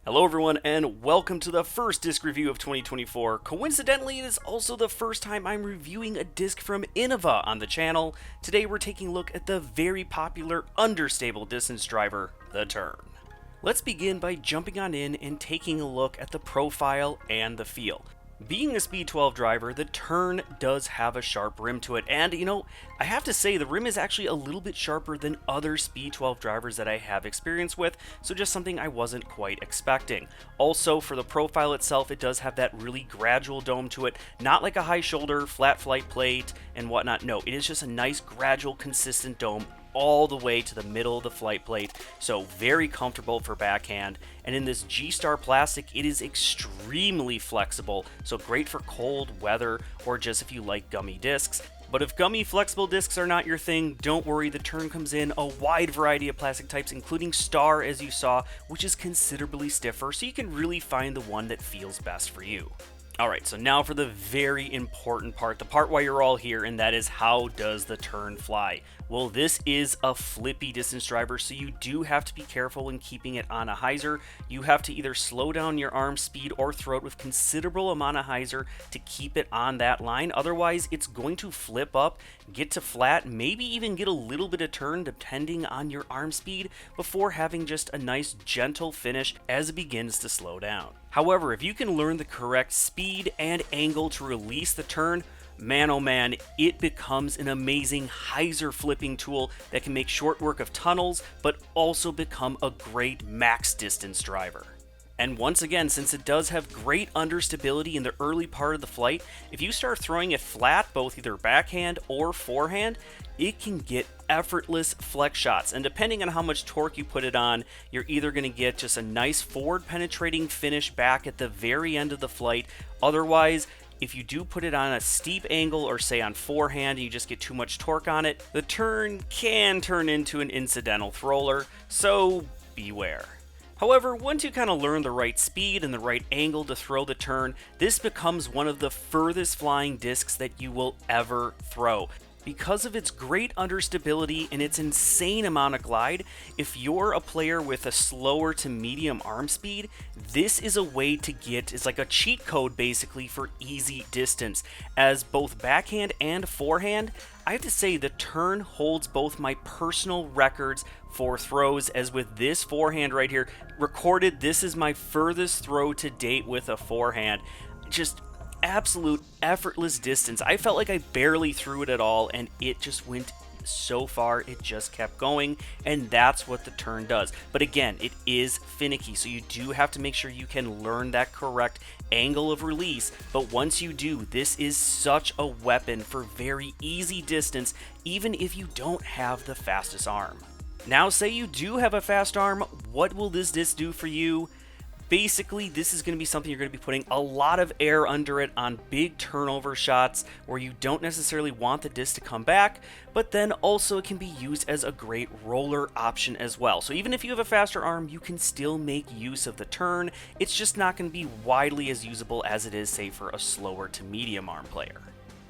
Hello everyone and welcome to the first disc review of 2024. Coincidentally, it is also the first time I'm reviewing a disc from Innova on the channel. Today we're taking a look at the very popular understable distance driver, the TERN. Let's begin by jumping on in and taking a look at the profile and the feel. Being a Speed 12 driver, the TERN does have a sharp rim to it, and I have to say the rim is actually a little bit sharper than other Speed 12 drivers that I have experience with, so just something I wasn't quite expecting. Also, for the profile itself, it does have that really gradual dome to it, not like a high shoulder, flat flight plate, and whatnot. No, it is just a nice gradual, consistent dome all the way to the middle of the flight plate, so very comfortable for backhand. And in this G-Star plastic, it is extremely flexible, so great for cold weather or just if you like gummy discs. But if gummy flexible discs are not your thing, don't worry, the TERN comes in a wide variety of plastic types, including Star, as you saw, which is considerably stiffer, so you can really find the one that feels best for you. Alright, so now for the very important part, the part why you're all here, and that is, how does the TERN fly? Well, this is a flippy distance driver, so you do have to be careful when keeping it on a hyzer. You have to either slow down your arm speed or throw it with considerable amount of hyzer to keep it on that line. Otherwise, it's going to flip up, get to flat, maybe even get a little bit of turn depending on your arm speed before having just a nice gentle finish as it begins to slow down. However, if you can learn the correct speed and angle to release the TERN, man oh man, it becomes an amazing hyzer flipping tool that can make short work of tunnels, but also become a great max distance driver. And once again, since it does have great understability in the early part of the flight, if you start throwing it flat, both either backhand or forehand, it can get effortless flex shots. And depending on how much torque you put it on, you're either going to get just a nice forward penetrating finish back at the very end of the flight. Otherwise, if you do put it on a steep angle or say on forehand and you just get too much torque on it, the TERN can turn into an incidental thrower, so beware. However, once you kind of learn the right speed and the right angle to throw the TERN, this becomes one of the furthest flying discs that you will ever throw. Because of its great understability and its insane amount of glide, if you're a player with a slower to medium arm speed, this is a way to it's like a cheat code basically for easy distance. As both backhand and forehand, I have to say the TERN holds both my personal records for throws, as with this forehand right here, recorded, this is my furthest throw to date with a forehand. Just absolute effortless distance. I felt like I barely threw it at all, and it just went so far, it just kept going, and that's what the TERN does. But again, it is finicky, so you do have to make sure you can learn that correct angle of release. But once you do, this is such a weapon for very easy distance, even if you don't have the fastest arm. Now, say you do have a fast arm, what will this disc do for you? Basically, this is going to be something you're going to be putting a lot of air under it on big turnover shots where you don't necessarily want the disc to come back, but then also it can be used as a great roller option as well. So even if you have a faster arm, you can still make use of the TERN. It's just not going to be widely as usable as it is, say, for a slower to medium arm player.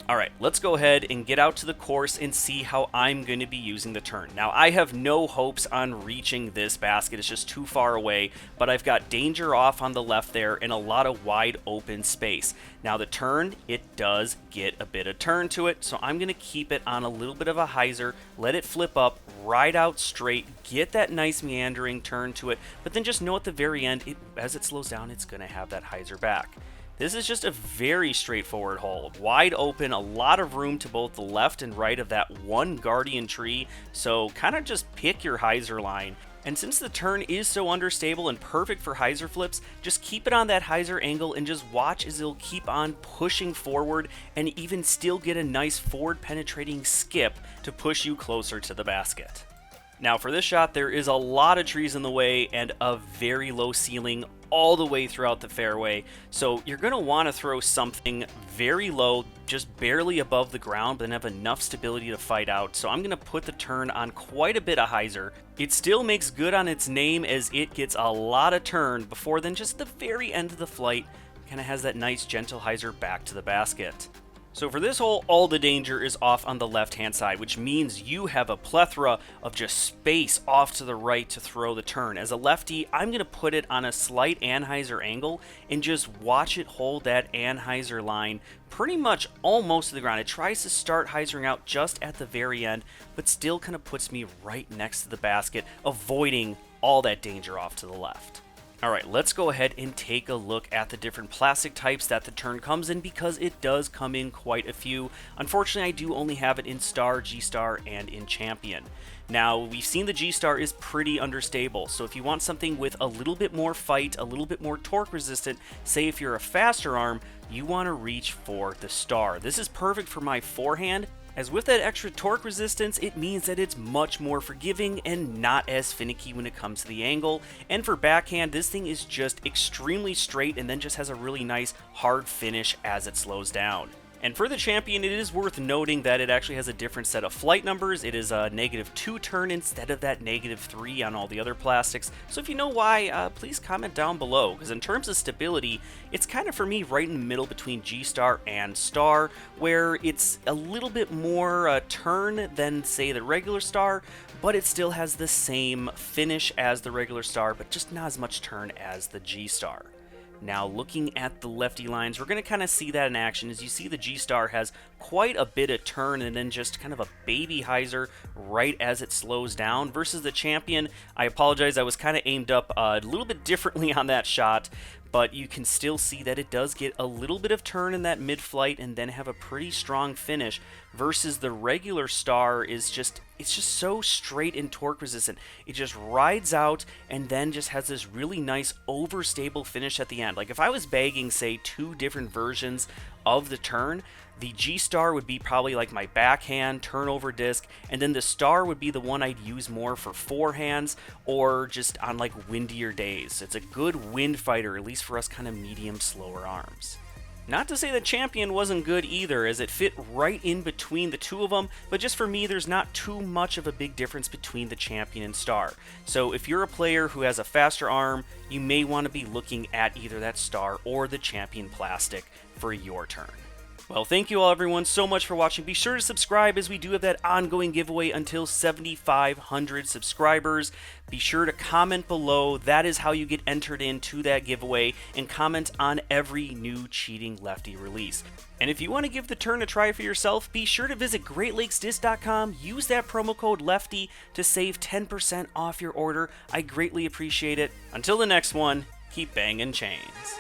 Alright, let's go ahead and get out to the course and see how I'm going to be using the TERN. Now, I have no hopes on reaching this basket, it's just too far away, but I've got danger off on the left there and a lot of wide open space. Now, the TERN, it does get a bit of turn to it, so I'm going to keep it on a little bit of a hyzer, let it flip up, ride out straight, get that nice meandering turn to it, but then just know at the very end, as it slows down, it's going to have that hyzer back. This is just a very straightforward hole, wide open, a lot of room to both the left and right of that one guardian tree, so kind of just pick your hyzer line. And since the TERN is so understable and perfect for hyzer flips, just keep it on that hyzer angle and just watch as it'll keep on pushing forward and even still get a nice forward penetrating skip to push you closer to the basket. Now for this shot, there is a lot of trees in the way and a very low ceiling all the way throughout the fairway, so you're going to want to throw something very low, just barely above the ground, but then have enough stability to fight out. So I'm going to put the TERN on quite a bit of hyzer. It still makes good on its name as it gets a lot of turn before then just the very end of the flight kind of has that nice gentle hyzer back to the basket. So for this hole, all the danger is off on the left-hand side, which means you have a plethora of just space off to the right to throw the turn. As a lefty, I'm going to put it on a slight anhyzer angle and just watch it hold that anhyzer line pretty much almost to the ground. It tries to start hyzering out just at the very end, but still kind of puts me right next to the basket, avoiding all that danger off to the left. Alright, let's go ahead and take a look at the different plastic types that the Tern comes in, because it does come in quite a few. Unfortunately, I do only have it in Star, G-Star, and in Champion. Now, we've seen the G-Star is pretty understable, so if you want something with a little bit more fight, a little bit more torque resistant, say if you're a faster arm, you want to reach for the Star. This is perfect for my forehand, as with that extra torque resistance, it means that it's much more forgiving and not as finicky when it comes to the angle. And for backhand, this thing is just extremely straight and then just has a really nice hard finish as it slows down. And for the Champion, it is worth noting that it actually has a different set of flight numbers. It is a -2 turn instead of that -3 on all the other plastics. So if you know why, please comment down below, because in terms of stability, it's kind of for me right in the middle between G-Star and Star, where it's a little bit more turn than, say, the regular Star, but it still has the same finish as the regular Star, but just not as much turn as the G-Star. Now, looking at the Lefty Lines, we're going to kind of see that in action. As you see, the G-Star has quite a bit of turn and then just kind of a baby hyzer right as it slows down. Versus the Champion, I apologize, I was kind of aimed up a little bit differently on that shot, but you can still see that it does get a little bit of turn in that mid-flight and then have a pretty strong finish, versus the regular Star is just, it's just so straight and torque resistant. It just rides out and then just has this really nice overstable finish at the end. Like if I was bagging, say, two different versions of the Tern, the G-Star would be probably like my backhand turnover disc, and then the Star would be the one I'd use more for forehands or just on like windier days. It's a good wind fighter, at least for us kind of medium slower arms. Not to say that Champion wasn't good either, as it fit right in between the two of them, but just for me, there's not too much of a big difference between the Champion and Star. So if you're a player who has a faster arm, you may want to be looking at either that Star or the Champion plastic for your turn. Well, thank you all everyone so much for watching. Be sure to subscribe, as we do have that ongoing giveaway until 7,500 subscribers. Be sure to comment below. That is how you get entered into that giveaway, and comment on every new Cheating Lefty release. And if you want to give the Tern a try for yourself, be sure to visit GreatLakesDisc.com. Use that promo code LEFTY to save 10% off your order. I greatly appreciate it. Until the next one, keep banging chains.